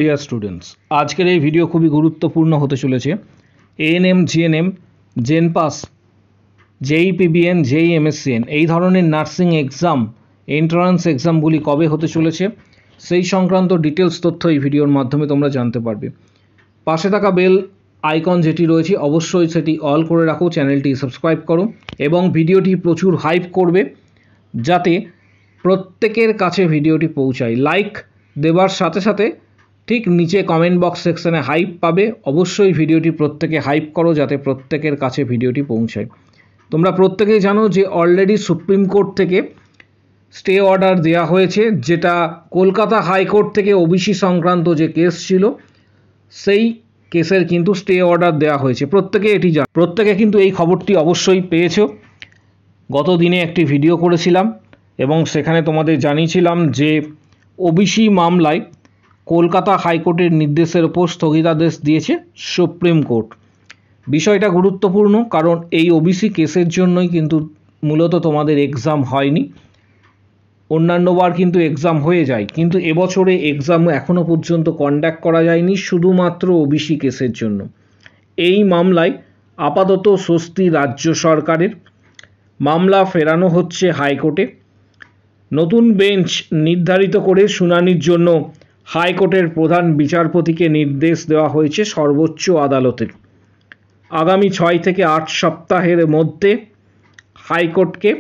Dear students, আজকের এই video খুবই গুরুত্বপূর্ণ হতে চলেছে। এএনএম, জিএনএম, জেন পাস, জেই পিবিএন, জেই এমএসসিএন এই ধরনের নার্সিং এক্সাম, এন্ট্রান্স এক্সামগুলি কবে হতে চলেছে সেই সংক্রান্ত ডিটেলস তথ্য এই ভিডিওর মাধ্যমে তোমরা জানতে পারবে। পাশে থাকা বেল আইকন যেটি রয়েছে অবশ্যই সেটি অল করে রাখো, চ্যানেলটি সাবস্ক্রাইব করো এবং ভিডিওটি প্রচুর হাইপ করবে যাতে প্রত্যেকের কাছে ভিডিওটি পৌঁছায়। লাইক দেবার সাথে সাথে ঠিক নিচে কমেন্ট বক্স সেকশনে হাইপ পাবে। অবশ্যই ভিডিওটি প্রত্যেকে হাইপ করো যাতে প্রত্যেকের কাছে ভিডিওটি পৌঁছায়। তোমরা প্রত্যেকেই জানো যে অলরেডি সুপ্রিম কোর্ট থেকে স্টে অর্ডার দেওয়া হয়েছে, যেটা কলকাতা হাইকোর্ট থেকে ওবিসি সংক্রান্ত যে কেস ছিল সেই কেসের কিন্তু স্টে অর্ডার দেওয়া হয়েছে। প্রত্যেকে কিন্তু এই খবরটি অবশ্যই পেয়েছো। গত দিনে একটি ভিডিও করেছিলাম এবং সেখানে তোমাদের জানিয়েছিলাম যে ওবিসি মামলায় কলকাতা হাইকোর্টের নির্দেশের ওপর স্থগিতাদেশ দিয়েছে সুপ্রিম কোর্ট। বিষয়টা গুরুত্বপূর্ণ কারণ এই ওবিসি কেসের জন্যই কিন্তু মূলত তোমাদের এক্সাম হয়নি। অন্যান্যবার কিন্তু এক্সাম হয়ে যায়, কিন্তু এবছরে এক্সাম এখনও পর্যন্ত কন্ডাক্ট করা যায়নি শুধুমাত্র ওবিসি কেসের জন্য। এই মামলায় আপাতত স্বস্তি রাজ্য সরকারের। মামলা ফেরানো হচ্ছে হাইকোর্টে। নতুন বেঞ্চ নির্ধারিত করে শুনানির জন্য হাইকোর্টের প্রধান বিচারপতিকে নির্দেশ দেওয়া হয়েছে সর্বোচ্চ আদালতের। আগামী 6 থেকে 8 সপ্তাহের মধ্যে হাইকোর্টকে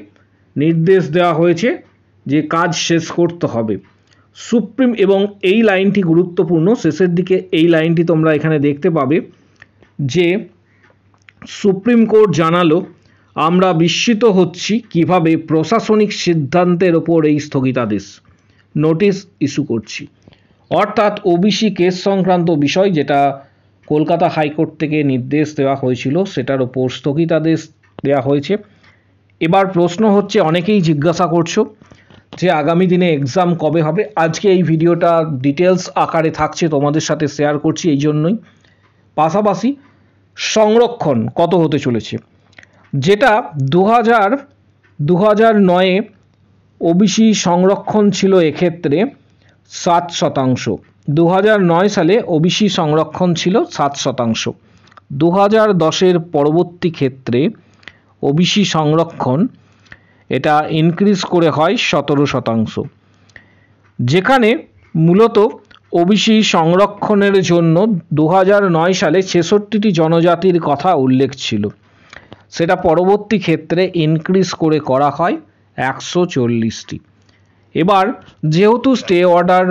নির্দেশ দেওয়া হয়েছে যে কাজ শেষ করতে হবে। সুপ্রিম এবং এই লাইনটি গুরুত্বপূর্ণ, শেষের দিকে এই লাইনটি তোমরা এখানে দেখতে পাবে যে সুপ্রিম কোর্ট জানালো, আমরা বিস্মিত হচ্ছি কিভাবে প্রশাসনিক সিদ্ধান্তের ওপর এই স্থগিতাদেশ নোটিশ ইস্যু করছি। অর্থাৎ ওবিসি কেস সংক্রান্ত বিষয় যেটা কলকাতা হাইকোর্ট থেকে নির্দেশ দেওয়া হয়েছিল সেটার ওপর স্থগিতাদেশ দেওয়া হয়েছে। এবার প্রশ্ন হচ্ছে, অনেকেই জিজ্ঞাসা করছো যে আগামী দিনে এক্সাম কবে হবে। আজকে এই ভিডিওটা ডিটেলস আকারে থাকছে, তোমাদের সাথে শেয়ার করছি এই জন্যই। পাশাপাশি সংরক্ষণ কত হতে চলেছে, যেটা 2009-এ ওবিসি সংরক্ষণ ছিল এক্ষেত্রে 7%। 2009 সালে ওবিসি সংরক্ষণ ছিল 7%। 2010-এর পরবর্তী ক্ষেত্রে ওবিসি সংরক্ষণ এটা ইনক্রিজ করে হয় 17%, যেখানে মূলত ওবিসি সংরক্ষণের জন্য 2009 সালে 66টি জনজাতির কথা উল্লেখ ছিল, সেটা পরবর্তী ক্ষেত্রে ইনক্রিজ করে করা হয় 140টি। এবার যেহেতু স্টে অর্ডার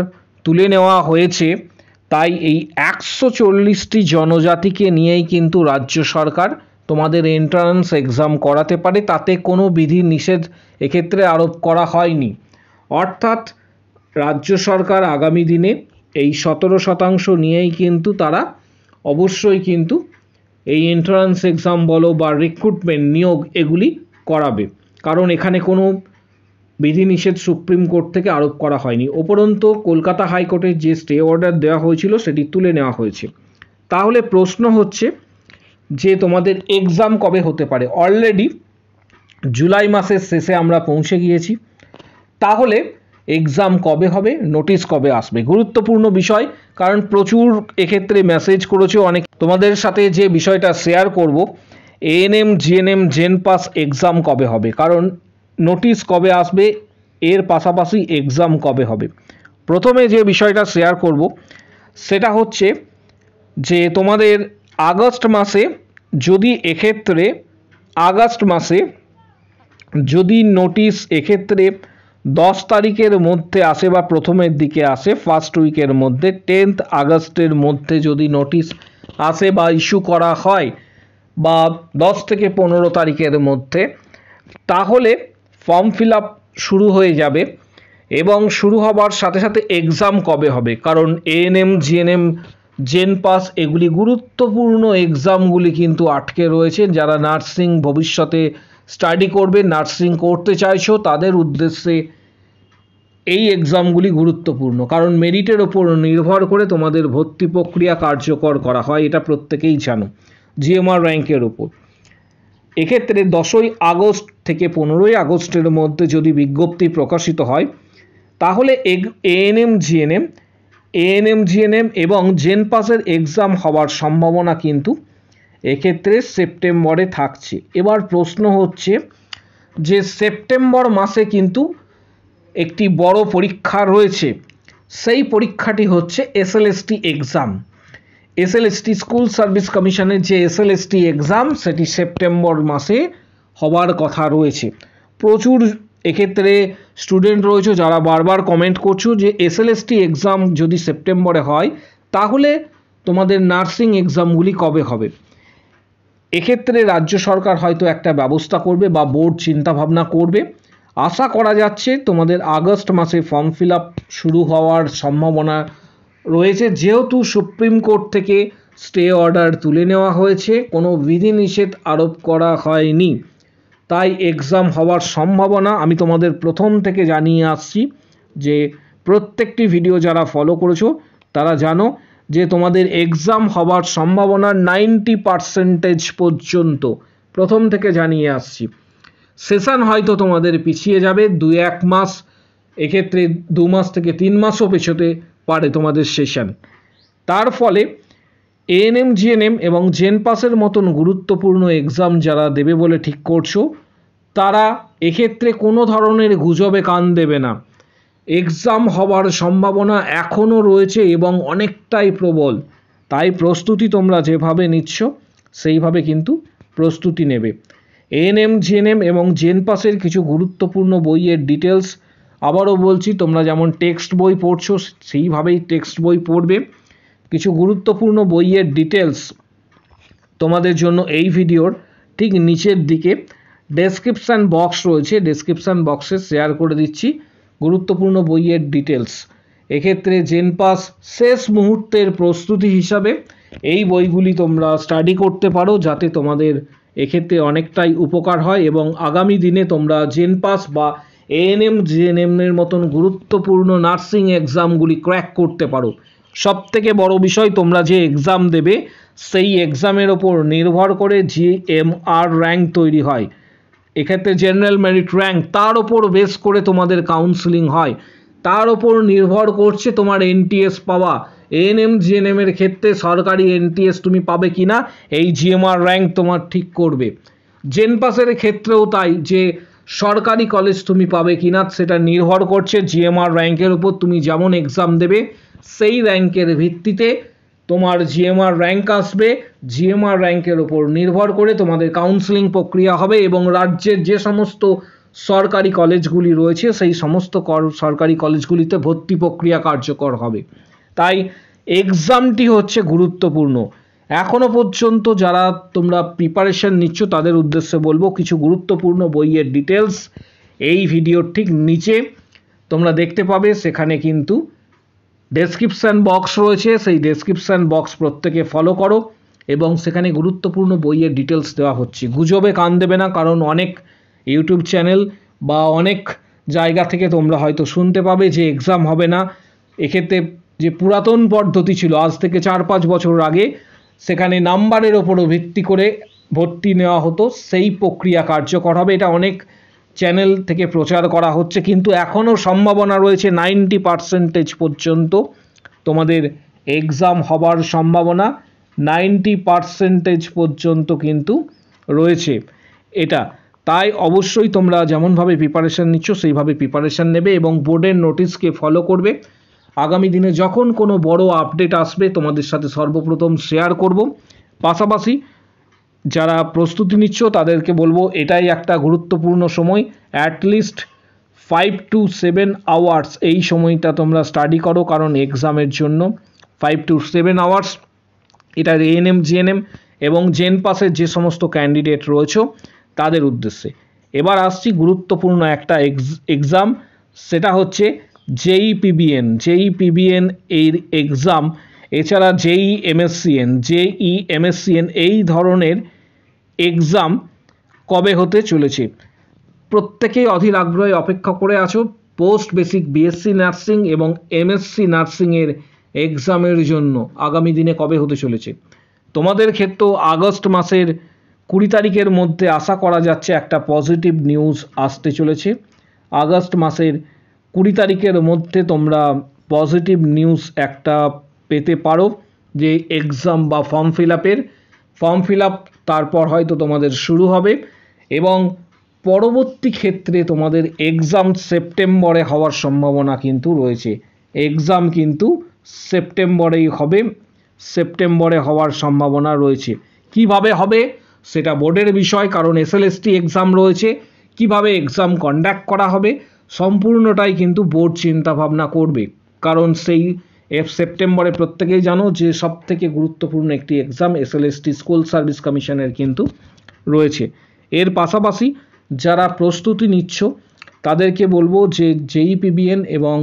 তুলে নেওয়া হয়েছে তাই এই 140টি জনজাতিকে নিয়েই কিন্তু রাজ্য সরকার তোমাদের এন্ট্রান্স এক্সাম করাতে পারে, তাতে কোনো বিধি নিষেধ এক্ষেত্রে আরোপ করা হয়নি। অর্থাৎ রাজ্য সরকার আগামী দিনে এই 17% নিয়েই কিন্তু তারা অবশ্যই কিন্তু এই এন্ট্রান্স এক্সাম বলো বা রিক্রুটমেন্ট নিয়োগ এগুলি করাবে, কারণ এখানে কোনো বিধিনিষেধ সুপ্রিম কোর্ট থেকে আরোপ করা হয়নি। উপরন্তু কলকাতা হাইকোর্টের যে স্টে অর্ডার দেওয়া হয়েছিল সেটি তুলে নেওয়া হয়েছে। তাহলে প্রশ্ন হচ্ছে যে তোমাদের এক্সাম কবে হতে পারে। অলরেডি জুলাই মাসের শেষে আমরা পৌঁছে গিয়েছি, তাহলে এক্সাম কবে হবে, নোটিশ কবে আসবে, গুরুত্বপূর্ণ বিষয়। কারণ প্রচুর এক্ষেত্রে মেসেজ করেছে অনেক। তোমাদের সাথে যে বিষয়টা শেয়ার করব, এএনএম, জিএনএম, জেন পাস এক্সাম কবে হবে, কারণ নোটিশ কবে আসবে এর পাশাপাশি এক্সাম কবে হবে। প্রথমে যে বিষয়টা শেয়ার করব সেটা হচ্ছে যে তোমাদের আগস্ট মাসে যদি এক্ষেত্রে যদি নোটিশ এক্ষেত্রে 10 তারিখের মধ্যে আসে বা প্রথমের দিকে আসে, ফার্স্ট উইকের মধ্যে 10 আগস্টের মধ্যে যদি নোটিশ আসে বা ইস্যু করা হয় বা 10 থেকে 15 তারিখের মধ্যে, তাহলে ফর্ম ফিল আপ শুরু হয়ে যাবে এবং শুরু হবার সাথে সাথে এক্সাম কবে হবে, কারণ এএনএম, জিএনএম, জেন পাস এগুলি গুরুত্বপূর্ণ এক্সামগুলি কিন্তু আটকে রয়েছে। যারা নার্সিং ভবিষ্যতে স্টাডি করবে, নার্সিং করতে চাইছো, তাদের উদ্দেশ্যে এই এক্সামগুলি গুরুত্বপূর্ণ, কারণ মেরিটের ওপর নির্ভর করে তোমাদের ভর্তি প্রক্রিয়া কার্যকর করা হয়, এটা প্রত্যেকেই জানো, জিএমআর র্যাঙ্কের ওপর। এক্ষেত্রে 10ই আগস্ট থেকে 15ই আগস্টের মধ্যে যদি বিজ্ঞপ্তি প্রকাশিত হয় তাহলে এএনএম, জিএনএম এএনএম জিএনএম এবং জেন পাসের এক্সাম হওয়ার সম্ভাবনা কিন্তু এক্ষেত্রে সেপ্টেম্বরে থাকছে। এবার প্রশ্ন হচ্ছে যে সেপ্টেম্বর মাসে কিন্তু একটি বড় পরীক্ষা রয়েছে, সেই পরীক্ষাটি হচ্ছে SLST exam. SLST school service কমিশনের যে এসএলএসটি এক্সাম সেটি সেপ্টেম্বর মাসে হওয়ার কথা রয়েছে। প্রচুর এক্ষেত্রে স্টুডেন্ট রয়েছে যারা বারবার কমেন্ট করছো যে এসএলএসটি এক্সাম যদি সেপ্টেম্বরে হয় তাহলে তোমাদের নার্সিং এক্সামগুলি কবে হবে। এক্ষেত্রে রাজ্য সরকার হয়তো একটা ব্যবস্থা করবে বা বোর্ড চিন্তাভাবনা করবে। আশা করা যাচ্ছে তোমাদের আগস্ট মাসে ফর্ম ফিল আপ শুরু হওয়ার সম্ভাবনা রয়েছে, যেহেতু সুপ্রিম কোর্ট থেকে স্টে অর্ডার তুলে নেওয়া হয়েছে, কোনো বিধিনিষেধ আরোপ করা হয়নি, তাই এক্সাম হওয়ার সম্ভাবনা আমি তোমাদের প্রথম থেকে জানিয়ে আসছি। যে প্রত্যেকটি ভিডিও যারা ফলো করেছো তারা জানো যে তোমাদের এক্সাম হওয়ার সম্ভাবনা 90% পর্যন্ত প্রথম থেকে জানিয়ে আসছি। সেশন হয়তো তোমাদের পিছিয়ে যাবে 2-1 মাস, এক্ষেত্রে 2 মাস থেকে 3 মাসও পেছোতে পারে তোমাদের সেশন। তার ফলে এএনএম জিএনএম এবং জেন পাসের মতন গুরুত্বপূর্ণ এক্সাম যারা দেবে বলে ঠিক করছো তারা এক্ষেত্রে কোনো ধরনের গুজবে কান দেবে না। এক্সাম হওয়ার সম্ভাবনা এখনও রয়েছে এবং অনেকটাই প্রবল, তাই প্রস্তুতি তোমরা যেভাবে নিচ্ছ সেইভাবে কিন্তু প্রস্তুতি নেবে। এএনএম জিএনএম এবং জেন পাসের কিছু গুরুত্বপূর্ণ বইয়ের ডিটেলস আবারও বলছি, তোমরা যেমন টেক্সট বই পড়ছো সেইভাবেই টেক্সট বই পড়বে। কিছু গুরুত্বপূর্ণ বইয়ের ডিটেলস তোমাদের জন্য এই ভিডিওর ঠিক নিচের দিকে ডেসক্রিপশান বক্স রয়েছে, ডেসক্রিপশান বক্সে শেয়ার করে দিচ্ছি গুরুত্বপূর্ণ বইয়ের ডিটেলস। এক্ষেত্রে জেন পাস শেষ মুহূর্তের প্রস্তুতি হিসাবে এই বইগুলি তোমরা স্টাডি করতে পারো, যাতে তোমাদের এক্ষেত্রে অনেকটাই উপকার হয় এবং আগামী দিনে তোমরা জেন পাস বা এএনএম জিএনএম এর মতন গুরুত্বপূর্ণ নার্সিং এক্সামগুলি ক্র্যাক করতে পারো। সবথেকে বড় বিষয়, তোমরা যে এক্সাম দেবে সেই এক্সামের ওপর নির্ভর করে জিএমআর র্যাঙ্ক তৈরি হয়। এক্ষেত্রে জেনারেল মেরিট র্যাঙ্ক, তার ওপর বেস করে তোমাদের কাউন্সেলিং হয়, তার ওপর নির্ভর করছে তোমার এনটিএস পাওয়া। এএনএম জিএনএম এর ক্ষেত্রে সরকারি এনটিএস তুমি পাবে কিনা এই জিএমআর র্যাঙ্ক তোমার ঠিক করবে। জেন পাসের ক্ষেত্রেও তাই, যে সরকারি কলেজ তুমি পাবে কিনা সেটা নির্ভর করছে জিএমআর র্যাঙ্কের উপর। তুমি যেমন এক্সাম দেবে সেই র্যাঙ্কের ভিত্তিতে তোমার জিএমআর র্যাঙ্ক আসবে, জিএমআর র্যাঙ্কের ওপর নির্ভর করে তোমাদের কাউন্সেলিং প্রক্রিয়া হবে এবং রাজ্যের যে সমস্ত সরকারি কলেজগুলি রয়েছে সেই সমস্ত সরকারি কলেজগুলিতে ভর্তি প্রক্রিয়া কার্যকর হবে। তাই এক্সামটি হচ্ছে গুরুত্বপূর্ণ। এখনও পর্যন্ত যারা তোমরা প্রিপারেশন নিচ্ছ তাদের উদ্দেশ্যে বলবো কিছু গুরুত্বপূর্ণ বইয়ের ডিটেলস এই ভিডিওর ঠিক নিচে তোমরা দেখতে পাবে। সেখানে কিন্তু ডেসক্রিপশান বক্স রয়েছে, সেই ডেসক্রিপশান বক্স প্রত্যেকে ফলো করো এবং সেখানে গুরুত্বপূর্ণ বইয়ের ডিটেলস দেওয়া হচ্ছে। গুজবে কান দেবে না, কারণ অনেক ইউটিউব চ্যানেল বা অনেক জায়গা থেকে তোমরা হয়তো শুনতে পাবে যে এক্সাম হবে না। এক্ষেত্রে যে পুরাতন পদ্ধতি ছিল আজ থেকে 4-5 বছর আগে, সেখানে নাম্বারের ওপরও ভিত্তি করে ভর্তি নেওয়া হতো, সেই প্রক্রিয়া কার্যকর হবে। এটা অনেক চ্যানেল থেকে প্রচার করা হচ্ছে, কিন্তু এখনও সম্ভাবনা রয়েছে 90% পর্যন্ত তোমাদের এক্সাম হবার সম্ভাবনা 90% পর্যন্ত কিন্তু রয়েছে এটা। তাই অবশ্যই তোমরা যেমনভাবে প্রিপারেশান নিচ্ছ সেইভাবে প্রিপারেশান নেবে এবং বোর্ডের নোটিশকে ফলো করবে। আগামী দিনে যখন কোনো বড় আপডেট আসবে তোমাদের সাথে সর্বপ্রথম শেয়ার করব। পাশাপাশি যারা প্রস্তুতি নিচ্ছ তাদেরকে বলবো এটাই একটা গুরুত্বপূর্ণ সময়, অ্যাটলিস্ট 5 to 7 আওয়ার্স এই সময়টা তোমরা স্টাডি করো, কারণ এক্সামের জন্য 5 to 7 আওয়ার্স এটা এএনএম জিএনএম এবং জেন পাসের যে সমস্ত ক্যান্ডিডেট রয়েছে তাদের উদ্দেশ্যে। এবার আসছি গুরুত্বপূর্ণ একটা এক্সাম, সেটা হচ্ছে জেইপিবিএন। জেইপিবিএন এর এক্সাম, এছাড়া জেই এমএসসিএন এই ধরনের এক্সাম কবে হতে চলেছে প্রত্যেকেই অধীর আগ্রহে অপেক্ষা করে আছো। পোস্ট বেসিক বিএসসি নার্সিং এবং এমএসসি নার্সিংয়ের এক্সামের জন্য আগামী দিনে কবে হতে চলেছে। তোমাদের ক্ষেত্রেও আগস্ট মাসের 20 তারিখের মধ্যে আশা করা যাচ্ছে একটা পজিটিভ নিউজ আসতে চলেছে। আগস্ট মাসের 20 তারিখের মধ্যে তোমরা পজিটিভ নিউজ একটা পেতে পারো যে এক্সাম বা ফর্ম ফিল আপ তারপর হয়তো তোমাদের শুরু হবে এবং পরবর্তী ক্ষেত্রে তোমাদের এক্সাম সেপ্টেম্বরে হওয়ার সম্ভাবনা কিন্তু রয়েছে। এক্সাম কিন্তু সেপ্টেম্বরেই হবে, সেপ্টেম্বরে হওয়ার সম্ভাবনা রয়েছে। কিভাবে হবে সেটা বোর্ডের বিষয়, কারণ এসএলএসটি এক্সাম রয়েছে। কিভাবে এক্সাম কন্ডাক্ট করা হবে সম্পূর্ণটাই কিন্তু বোর্ড চিন্তাভাবনা করবে, কারণ সেই সেপ্টেম্বরে প্রত্যেকেই জানো যে সবথেকে গুরুত্বপূর্ণ একটি এক্সাম এসএলএসটি স্কুল সার্ভিস কমিশনের কিন্তু রয়েছে। এর পাশাপাশি যারা প্রস্তুতি নিচ্ছ তাদেরকে বলবো যে জেইপিবিএন এবং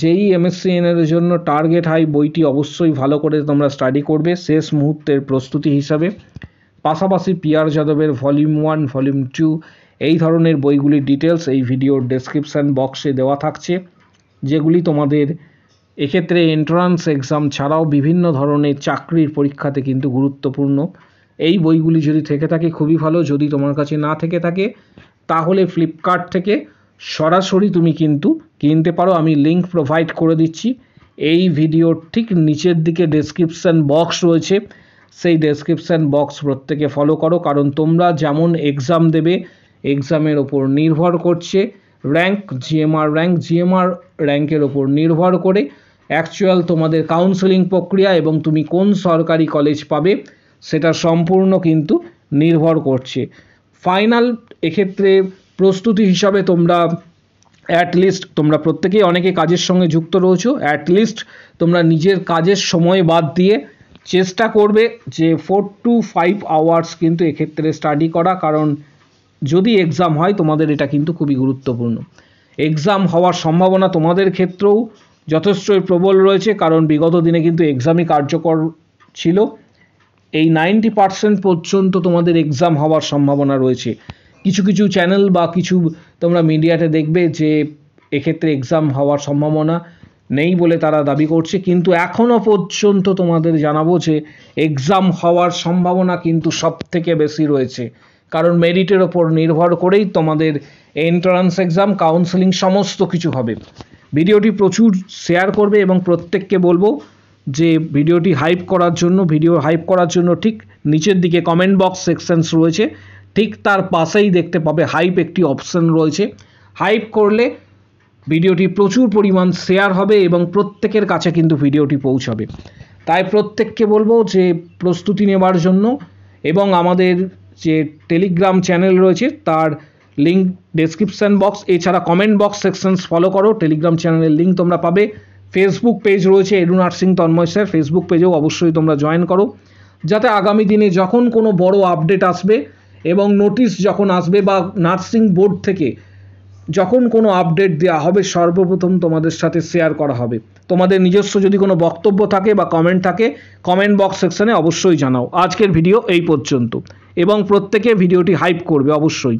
জেইএমএসসিএন এর জন্য টার্গেট হাই বইটি অবশ্যই ভালো করে তোমরা স্টাডি করবে শেষ মুহূর্তের প্রস্তুতি হিসাবে। পাশাপাশি পিআর যাদবের ভলিউম 1 ভলিউম 2 এই ধরনের বইগুলির ডিটেলস এই ভিডিওর ডেসক্রিপশান বক্সে দেওয়া থাকছে, যেগুলি তোমাদের এক্ষেত্রে এন্ট্রান্স এক্সাম ছাড়াও বিভিন্ন ধরনের চাকরির পরীক্ষাতে কিন্তু গুরুত্বপূর্ণ। এই বইগুলি যদি থেকে থাকে খুবই ভালো, যদি তোমার কাছে না থেকে থাকে তাহলে ফ্লিপকার্ট থেকে সরাসরি তুমি কিন্তু কিনতে পারো। আমি লিঙ্ক প্রোভাইড করে দিচ্ছি, এই ভিডিওর ঠিক নিচের দিকে ডেসক্রিপশান বক্স রয়েছে, সেই ডেসক্রিপশান বক্স প্রত্যেকে ফলো করো, কারণ তোমরা যেমন এক্সাম দেবে এক্সামের ওপর নির্ভর করছে র্যাঙ্ক, জিএমআর র্যাঙ্কের ওপর নির্ভর করে অ্যাকচুয়াল তোমাদের কাউন্সেলিং প্রক্রিয়া এবং তুমি কোন সরকারি কলেজ পাবে সেটা সম্পূর্ণ কিন্তু নির্ভর করছে। ফাইনাল এক্ষেত্রে প্রস্তুতি হিসাবে তোমরা অ্যাটলিস্ট তোমরা প্রত্যেকেই অনেকে কাজের সঙ্গে যুক্ত রয়েছো, অ্যাটলিস্ট তোমরা নিজের কাজের সময় বাদ দিয়ে চেষ্টা করবে যে 4 to 5 আওয়ার্স কিন্তু এক্ষেত্রে স্টাডি করা, কারণ যদি এক্সাম হয় তোমাদের এটা কিন্তু খুবই গুরুত্বপূর্ণ। এক্সাম হওয়ার সম্ভাবনা তোমাদের ক্ষেত্রেও যথেষ্টই প্রবল রয়েছে, কারণ বিগত দিনে কিন্তু এক্সামই কার্যকর ছিল। এই 90% পর্যন্ত তোমাদের এক্সাম হওয়ার সম্ভাবনা রয়েছে। কিছু কিছু চ্যানেল বা কিছু তোমরা মিডিয়াতে দেখবে যে এক্ষেত্রে এক্সাম হওয়ার সম্ভাবনা নেই বলে তারা দাবি করছে, কিন্তু এখনও পর্যন্ত তোমাদের জানাবো যে এক্সাম হওয়ার সম্ভাবনা কিন্তু সব থেকে বেশি রয়েছে, কারণ মেরিটের ওপর নির্ভর করেই তোমাদের এন্ট্রান্স এক্সাম কাউন্সেলিং সমস্ত কিছু হবে। ভিডিওটি প্রচুর শেয়ার করবে এবং প্রত্যেককে বলবো যে ভিডিও হাইপ করার জন্য ঠিক নিচের দিকে কমেন্ট বক্স সেকশনস রয়েছে, ঠিক তার পাশেই দেখতে পাবে হাইপ একটি অপশন রয়েছে। হাইপ করলে ভিডিওটি প্রচুর পরিমাণ শেয়ার হবে এবং প্রত্যেকের কাছে কিন্তু ভিডিওটি পৌঁছাবে। তাই প্রত্যেককে বলবো যে প্রস্তুতি নেওয়ার জন্য, এবং আমাদের যে টেলিগ্রাম চ্যানেল রয়েছে তার লিঙ্ক ডেসক্রিপশান বক্স, এছাড়া কমেন্ট বক্স সেকশনস ফলো করো, টেলিগ্রাম চ্যানেলের লিঙ্ক তোমরা পাবে। ফেসবুক পেজ রয়েছে Edu Nursing Tanmoy sir, Facebook পেজেও অবশ্যই তোমরা জয়েন করো, যাতে আগামী দিনে যখন কোনো বড় আপডেট আসবে এবং নোটিশ যখন আসবে বা নার্সিং বোর্ড থেকে যখন কোনো আপডেট দেওয়া হবে সর্বপ্রথম তোমাদের সাথে শেয়ার করা হবে। তোমাদের নিজস্ব যদি কোনো বক্তব্য থাকে বা কমেন্ট থাকে কমেন্ট বক্স সেকশনে অবশ্যই জানাও। আজকের ভিডিও এই পর্যন্ত এবং প্রত্যেকে ভিডিওটি হাইপ করবে অবশ্যই।